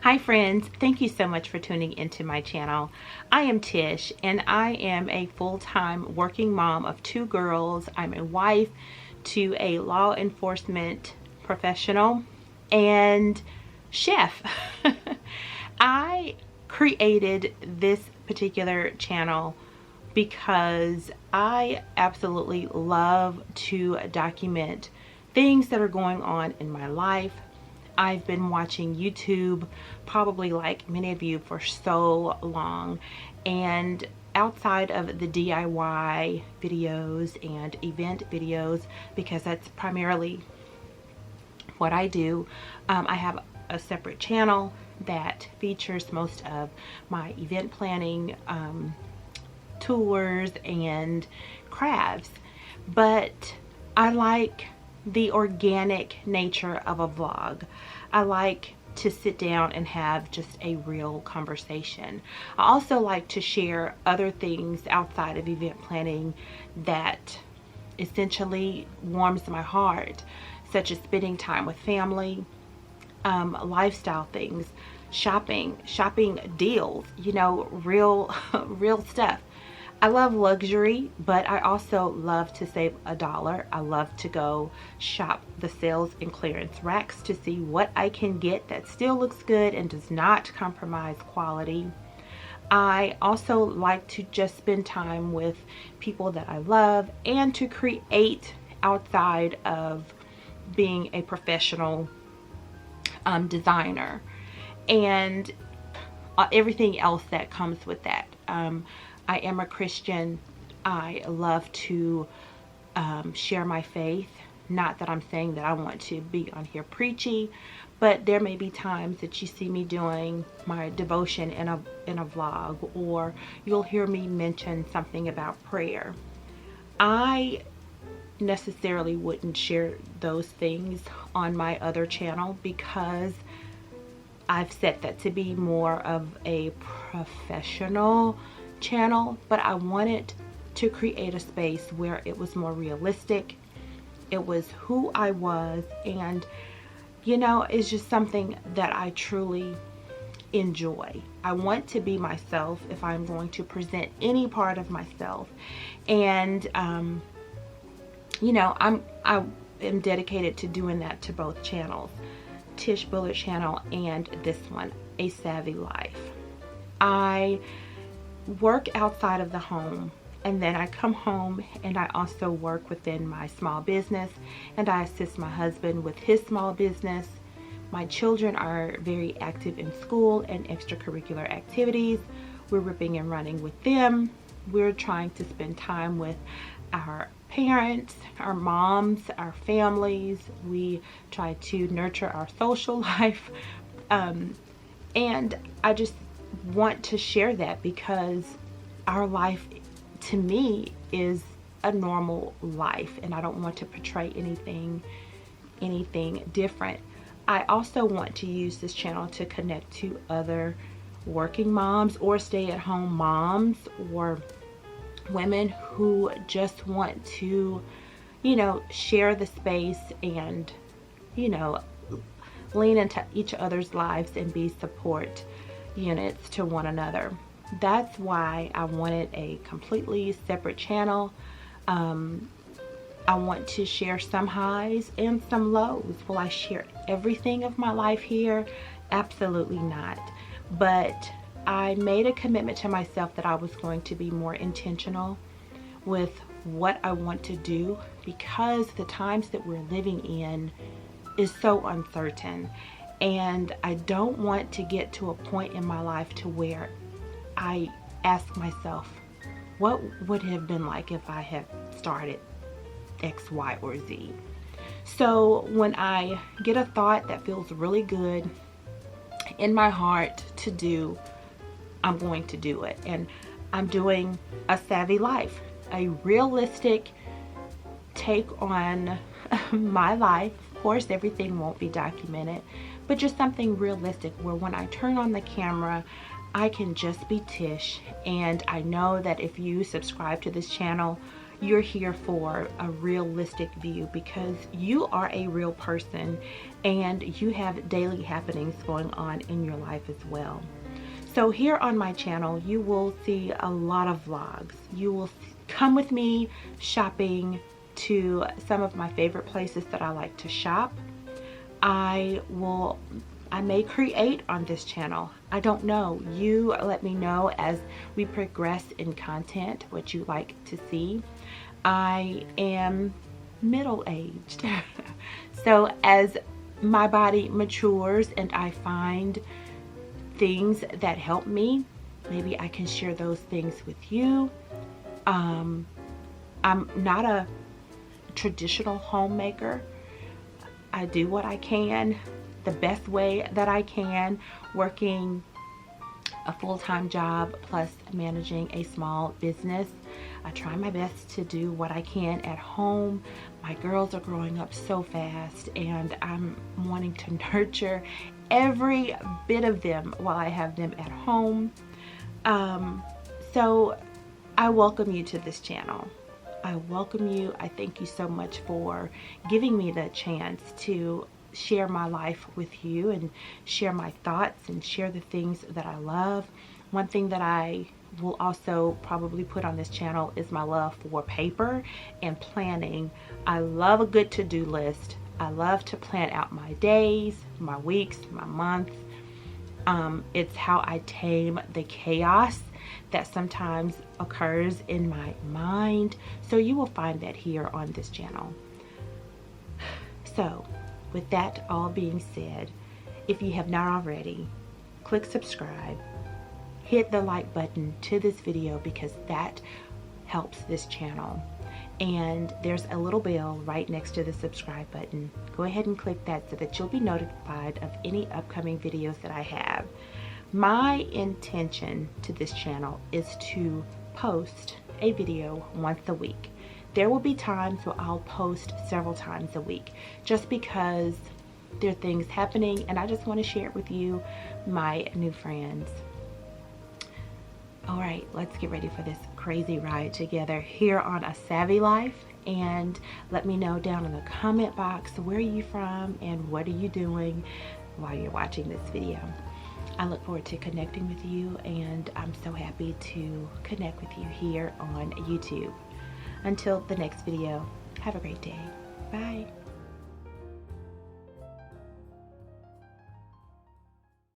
Hi friends, thank you so much for tuning into my channel. I am Tish and I am a full-time working mom of 2 girls. I'm a wife to a law enforcement professional and chef. I created this particular channel because I absolutely love to document things that are going on in my life. I've been watching YouTube, probably like many of you, for so long, and outside of the DIY videos and event videos, because that's primarily what I do, I have a separate channel that features most of my event planning, tours and crafts. But I like the organic nature of a vlog. I like to sit down and have just a real conversation. I also like to share other things outside of event planning that essentially warms my heart, such as spending time with family, lifestyle things, shopping deals, you know, real stuff. I love luxury, but I also love to save a dollar. I love to go shop the sales and clearance racks to see what I can get that still looks good and does not compromise quality. I also like to just spend time with people that I love and to create outside of being a professional designer and everything else that comes with that. I am a Christian. I love to share my faith. Not that I'm saying that I want to be on here preachy, but there may be times that you see me doing my devotion in a vlog, or you'll hear me mention something about prayer. I necessarily wouldn't share those things on my other channel because I've set that to be more of a professional channel, but I wanted to create a space where it was more realistic. It was who I was, and you know, it's just something that I truly enjoy. I want to be myself if I'm going to present any part of myself, and you know, I am dedicated to doing that to both channels, Tish Bullard channel and this one, A Savvy Life. I work outside of the home, and then I come home and I also work within my small business, and I assist my husband with his small business. My children are very active in school and extracurricular activities. We're ripping and running with them. We're trying to spend time with our parents, our moms, our families. We try to nurture our social life, and I just want to share that because our life, to me, is a normal life, and I don't want to portray anything different. I also want to use this channel to connect to other working moms or stay-at-home moms or women who just want to, you know, share the space and, you know, lean into each other's lives and be support units to one another. That's why I wanted a completely separate channel. I want to share some highs and some lows. Will I share everything of my life here? Absolutely not. But I made a commitment to myself that I was going to be more intentional with what I want to do, because the times that we're living in is so uncertain, and I don't want to get to a point in my life to where I ask myself, what would it have been like if I had started X, Y, or Z? So when I get a thought that feels really good in my heart to do, I'm going to do it. And I'm doing A Savvy Life, a realistic take on my life. Of course, everything won't be documented, but just something realistic where when I turn on the camera, I can just be Tish. And I know that if you subscribe to this channel, you're here for a realistic view, because you are a real person and you have daily happenings going on in your life as well. So here on my channel, you will see a lot of vlogs. You will come with me shopping to some of my favorite places that I like to shop. I may create on this channel. I don't know. You let me know as we progress in content what you like to see. I am middle-aged. So as my body matures and I find things that help me, maybe I can share those things with you. I'm not a traditional homemaker. I do what I can the best way that I can, working a full-time job plus managing a small business. I try my best to do what I can at home. My girls are growing up so fast and I'm wanting to nurture every bit of them while I have them at home. So I welcome you to this channel. I welcome you. I thank you so much for giving me the chance to share my life with you and share my thoughts and share the things that I love. One thing that I will also probably put on this channel is my love for paper and planning. I love a good to-do list. I love to plan out my days, my weeks, my months. It's how I tame the chaos that sometimes occurs in my mind. So you will find that here on this channel. So with that all being said, if you have not already, click subscribe, hit the like button to this video because that helps this channel. And there's a little bell right next to the subscribe button. Go ahead and click that so that you'll be notified of any upcoming videos that I have. My intention to this channel is to post a video once a week. There will be times where I'll post several times a week just because there are things happening and I just want to share it with you, my new friends. All right, let's get ready for this crazy ride together here on A Savvy Life, and let me know down in the comment box where are you from and what are you doing while you're watching this video. I look forward to connecting with you, and I'm so happy to connect with you here on YouTube. Until the next video, have a great day. Bye.